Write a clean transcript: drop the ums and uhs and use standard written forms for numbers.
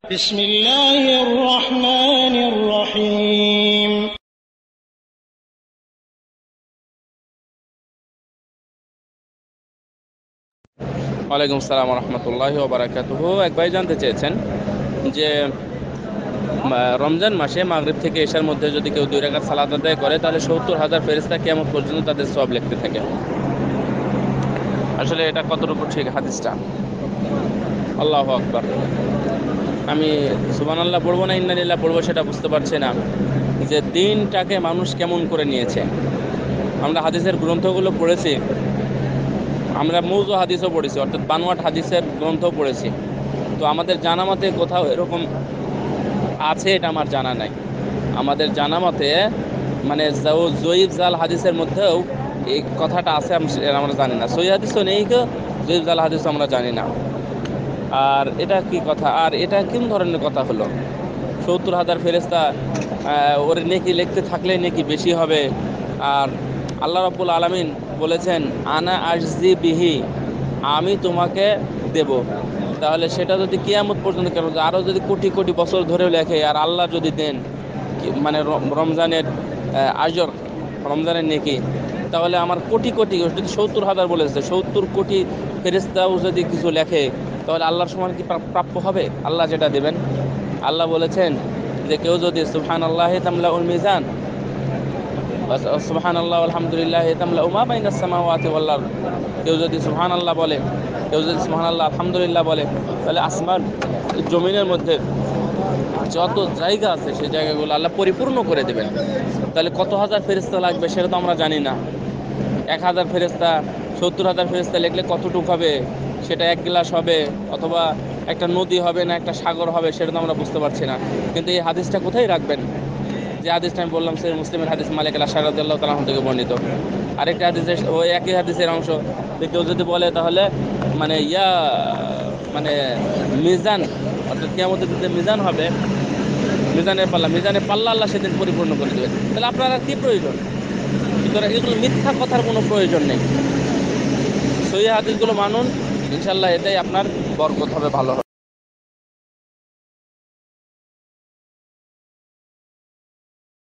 বিসমিল্লাহির রহমানির রহিম। ওয়ালাইকুম আসসালাম রহমতুল্লাহি ওয়া বারাকাতুহু। এক ভাই জানতে চেয়েছেন যে রমজান মাসে মাগরিব থেকে এশার মধ্যে যদি কেউ 2 রাকাত সালাত আদায় করে তাহলে 70,000 ফেরেশতা কিয়ামত পর্যন্ত তাদের সওয়াব লিখতে থাকে। আসলে এটা কতটুকু ঠিক হাদিসটা? আল্লাহু আকবার। আমি সুবহানাল্লাহ পড়বো না ইন্না লিল্লাহ পড়বো সেটা বুঝতে পারছি না যে দিনটাকে মানুষ কেমন করে নিয়েছে। আমরা হাদিসের গ্রন্থগুলো পড়েছি, আমরা মৌজু হাদিসও পড়েছি, অর্থাৎ বানোয়াট হাদিসের গ্রন্থ পড়েছি। তো আমাদের জানা মতে কোথাও এরকম আছে এটা আমার জানা নাই। আমাদের জানা মতে মানে জয়ীফ জাল হাদিসের মধ্যেও এই কথাটা আছে আমরা জানি না। সহিহ হাদিসও নেই, কেউ জয়ীফ জাল হাদিসও আমরা জানি না। আর এটা কি কথা, আর এটা কোন ধরনের কথা হলো? 70,000 ফেরেশতা ওর নেকি লিখতে থাকলে নেকি বেশি হবে। আর আল্লাহ রাব্বুল আলামিন বলেছেন আনা আজজি বিহি, আমি তোমাকে দেব। তাহলে সেটা যদি কিয়ামত পর্যন্ত, কেন আরও যদি কোটি কোটি বছর ধরেও লেখে আর আল্লাহ যদি দেন মানে রমজানের আজর, রমজানের নেকি, তাহলে আমার কোটি কোটি, যদি 70,000 বলেছে 70 কোটি ফেরেশতাও যদি কিছু লেখে তাহলে আল্লাহর সমান কি প্রাপ্য হবে? আল্লাহ যেটা দেবেন, আল্লাহ বলেছেন যে কেউ যদি সুবহানাল্লাহি তামলাউল মিজান, সুবহানাল্লাহ আলহামদুলিল্লাহ তামলাউ মা বাইনাস সামাওয়াতি ওয়াল আরদ, কেউ যদি সুবহানাল্লাহ বলে, কেউ যদি সুবহানাল্লাহ আলহামদুলিল্লাহ বলে, তাহলে আসমান জমিনের মধ্যে যত জায়গা আছে সেই জায়গাগুলো আল্লাহ পরিপূর্ণ করে দেবেন। তাহলে কত হাজার ফেরেশতা লাগবে সেটা তো আমরা জানি না। 1,000 ফেরেশতা 70,000 ফেরেশতা লিখলে কতটুক হবে? সেটা 1 গ্লাস হবে অথবা একটা নদী হবে না একটা সাগর হবে, সেটা তো আমরা বুঝতে পারছি না। কিন্তু এই হাদিসটা কোথায় রাখবেন? যে হাদিসটা আমি বললাম সহিহ মুসলিমের হাদিস, মালিক আল-আশআরী রাদিয়াল্লাহু তাআলা থেকে বর্ণিত। আরেকটা হাদিসে ওই একই হাদিসের অংশ কেউ যদি বলে তাহলে মানে মানে মিজান, অর্থাৎ কিয়ামতের দিনে মিজান হবে, মিজানের পাল্লা আল্লাহ সেদিন পরিপূর্ণ করে দেবেন। তাহলে আপনার আর কি প্রয়োজন? সুতরাং এগুলো মিথ্যা কথার কোনো প্রয়োজন নেই। সহিহ হাদিসগুলো মানুন, ইনশাআল্লাহ এটাই আপনার বরকত হবে, ভালো হবে।